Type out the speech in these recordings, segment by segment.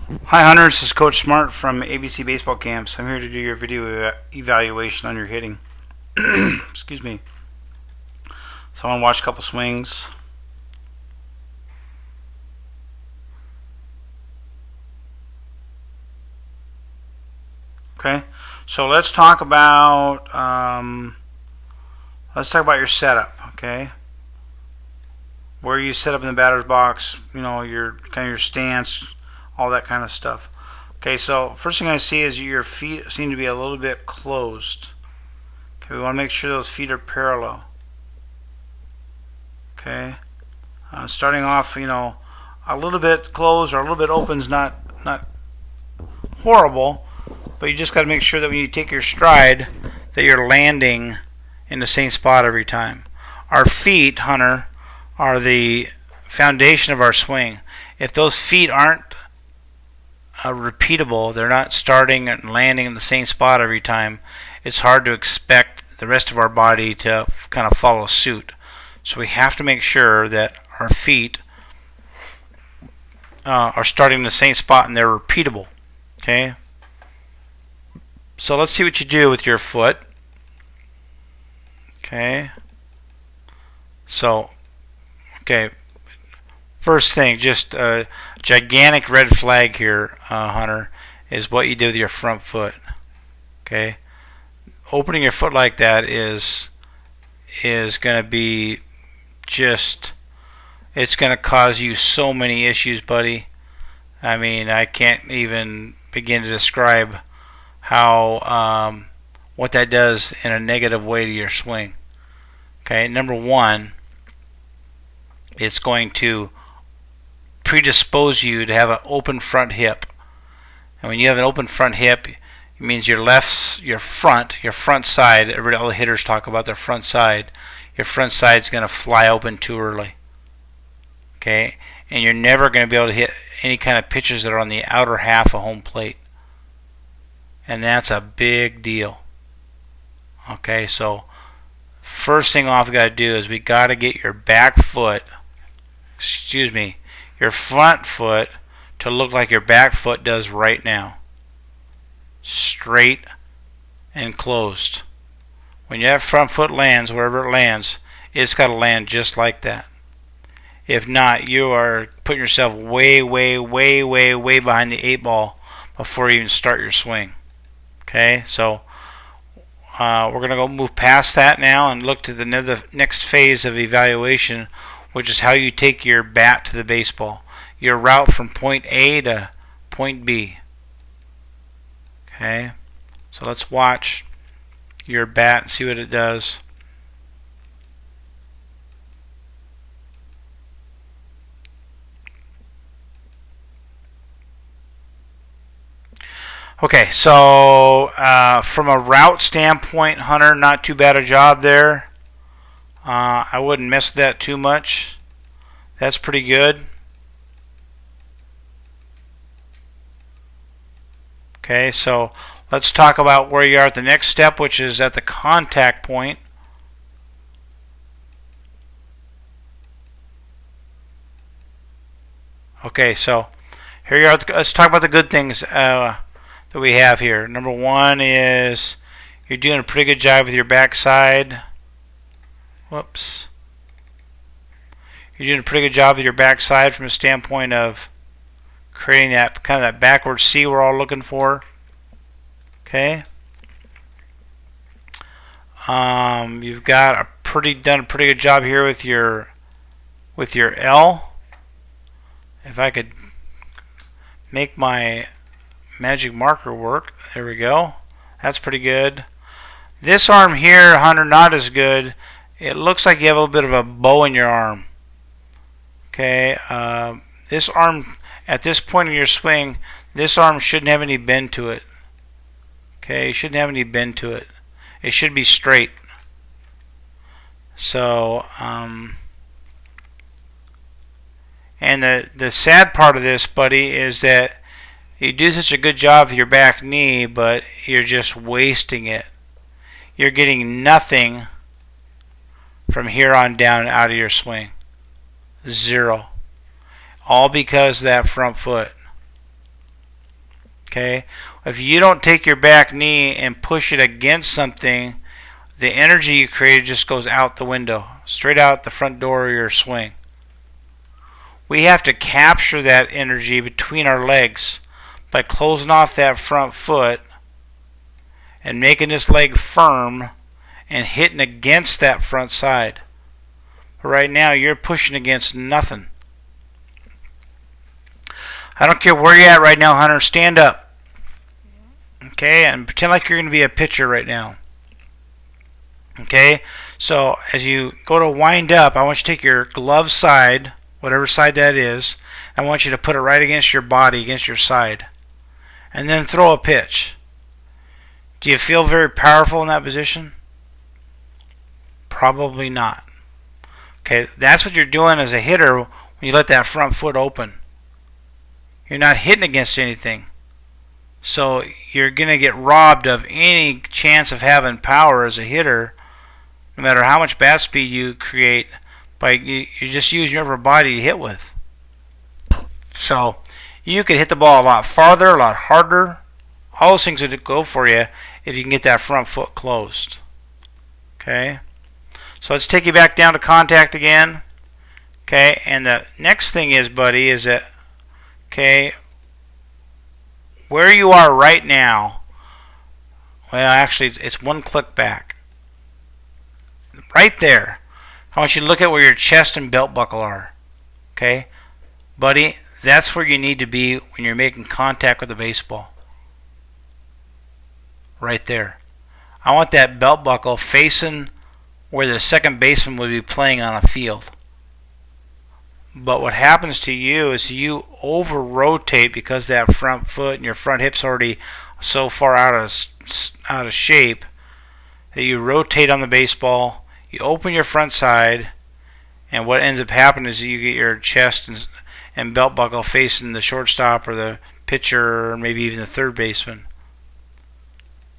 Hi Hunter, this is Coach Smart from ABC Baseball Camps. I'm here to do your video evaluation on your hitting. Excuse me. So I want to watch a couple swings. Okay, so let's talk about your setup. Okay, where you set up in the batter's box. You know, your kind of your stance, all that kind of stuff. Okay, so first thing I see is your feet seem to be a little bit closed. Okay, we want to make sure those feet are parallel. Okay, starting off, you know, a little bit closed or a little bit open is not horrible, but you just got to make sure that when you take your stride that you're landing in the same spot every time. Our feet, Hunter, are the foundation of our swing. If those feet aren't repeatable, they're not starting and landing in the same spot every time, it's hard to expect the rest of our body to kind of follow suit. So we have to make sure that our feet are starting in the same spot and they're repeatable. Okay? So let's see what you do with your foot. Okay? So, okay. First thing, just a gigantic red flag here, Hunter, is what you do with your front foot. Okay? Opening your foot like that is going to be just, it's going to cause you so many issues, buddy. I mean, I can't even begin to describe how what that does in a negative way to your swing. Okay, number one, it's going to predispose you to have an open front hip. And when you have an open front hip, it means your front side, all the hitters talk about their front side, your front side is going to fly open too early. Okay, and you're never going to be able to hit any kind of pitches that are on the outer half of home plate. And that's a big deal. Okay, so first thing off we got to do is we got to get your your front foot to look like your back foot does right now. Straight and closed. When your front foot lands, wherever it lands, it's got to land just like that. If not, you are putting yourself way behind the 8 ball before you even start your swing. Okay, so we're going to go move past that now and look to the next phase of evaluation, which is how you take your bat to the baseball. Your route from point A to point B. Okay, so let's watch your bat and see what it does. Okay, so from a route standpoint, Hunter, not too bad a job there. I wouldn't mess with that too much. That's pretty good. Okay, so let's talk about where you are at the next step, which is at the contact point. Okay, so here you are. Let's talk about the good things that we have here. Number one is you're doing a pretty good job with your backside. Whoops. You're doing a pretty good job with your backside from a standpoint of creating that kind of that backward C we're all looking for. Okay. You've got done a pretty good job here with your L. If I could make my magic marker work, there we go. That's pretty good. This arm here, Hunter, not as good. It looks like you have a little bit of a bow in your arm. Okay, this arm, at this point in your swing, this arm shouldn't have any bend to it. Okay, it shouldn't have any bend to it. It should be straight. So, and the sad part of this, buddy, is that you do such a good job with your back knee, but you're just wasting it. You're getting nothing from here on down out of your swing. Zero. All because of that front foot. Okay? If you don't take your back knee and push it against something, the energy you created just goes out the window, straight out the front door of your swing. We have to capture that energy between our legs by closing off that front foot and making this leg firm and hitting against that front side. But right now you're pushing against nothing. I don't care where you're at right now, Hunter. Stand up. Okay? And pretend like you're going to be a pitcher right now. Okay? So as you go to wind up, I want you to take your glove side, whatever side that is, I want you to put it right against your body, against your side. And then throw a pitch. Do you feel very powerful in that position? Probably not. Okay, that's what you're doing as a hitter when you let that front foot open. You're not hitting against anything. So you're going to get robbed of any chance of having power as a hitter, no matter how much bat speed you create, by you just using your upper body to hit with. So you could hit the ball a lot farther, a lot harder. All those things would go for you if you can get that front foot closed. Okay? So let's take you back down to contact again. Okay, and the next thing is, buddy, is that, okay, where you are right now, well, actually, it's one click back. Right there. I want you to look at where your chest and belt buckle are. Okay? Buddy, that's where you need to be when you're making contact with the baseball. Right there. I want that belt buckle facing where the second baseman would be playing on a field. But what happens to you is you over-rotate because that front foot and your front hip's already so far out of shape that you rotate on the baseball, you open your front side, and what ends up happening is you get your chest and belt buckle facing the shortstop or the pitcher or maybe even the third baseman.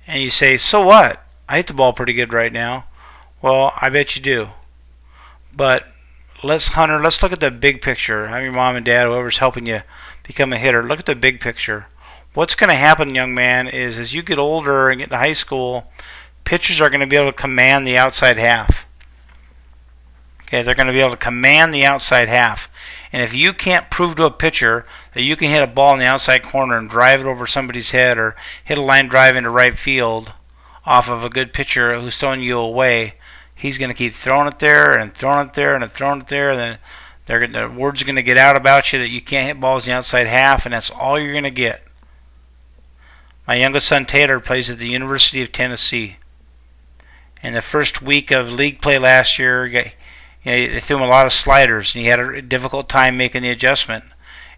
And you say, so what? I hit the ball pretty good right now. Well, I bet you do. But Hunter, let's look at the big picture. I'm your mom and dad, whoever's helping you become a hitter. Look at the big picture. What's going to happen, young man, is as you get older and get to high school, pitchers are going to be able to command the outside half. Okay, they're going to be able to command the outside half. And if you can't prove to a pitcher that you can hit a ball in the outside corner and drive it over somebody's head or hit a line drive into right field off of a good pitcher who's throwing you away, he's going to keep throwing it there and throwing it there and throwing it there. And then the word's going to get out about you that you can't hit balls in the outside half, and that's all you're going to get. My youngest son Taylor plays at the University of Tennessee. In the first week of league play last year, they threw him a lot of sliders, and he had a difficult time making the adjustment.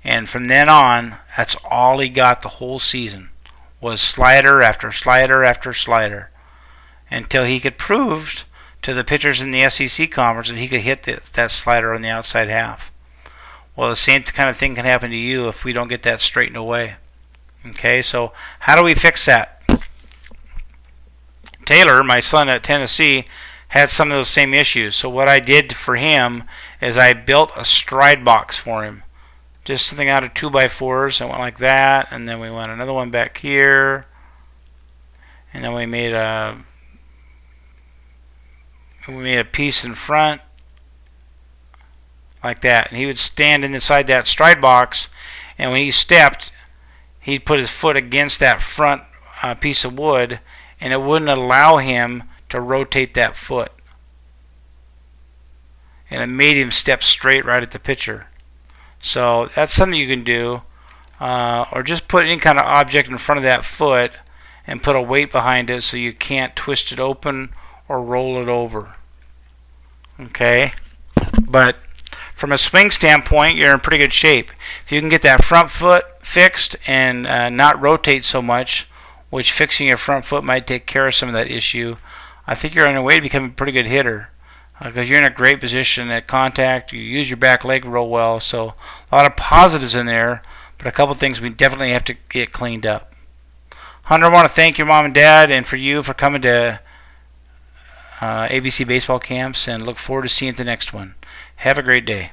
And from then on, that's all he got the whole season, was slider after slider after slider, until he could prove to the pitchers in the SEC conference that he could hit that slider on the outside half. Well, the same kind of thing can happen to you if we don't get that straightened away. Okay, so how do we fix that? Taylor, my son at Tennessee, had some of those same issues. So what I did for him is I built a stride box for him. Just something out of 2x4s. I went like that, and then we went another one back here, and then we made a piece in front like that. And he would stand inside that stride box, and when he stepped, he'd put his foot against that front piece of wood, and it wouldn't allow him to rotate that foot. And it made him step straight right at the pitcher. So that's something you can do. Or just put any kind of object in front of that foot and put a weight behind it so you can't twist it open or roll it over. Okay? But from a swing standpoint, you're in pretty good shape. If you can get that front foot fixed and not rotate so much, which fixing your front foot might take care of some of that issue, I think you're on your way to becoming a pretty good hitter, because you're in a great position at contact. You use your back leg real well, so a lot of positives in there, but a couple things we definitely have to get cleaned up. Hunter, I want to thank your mom and dad and for you for coming to ABC baseball camps, and look forward to seeing you at the next one. Have a great day.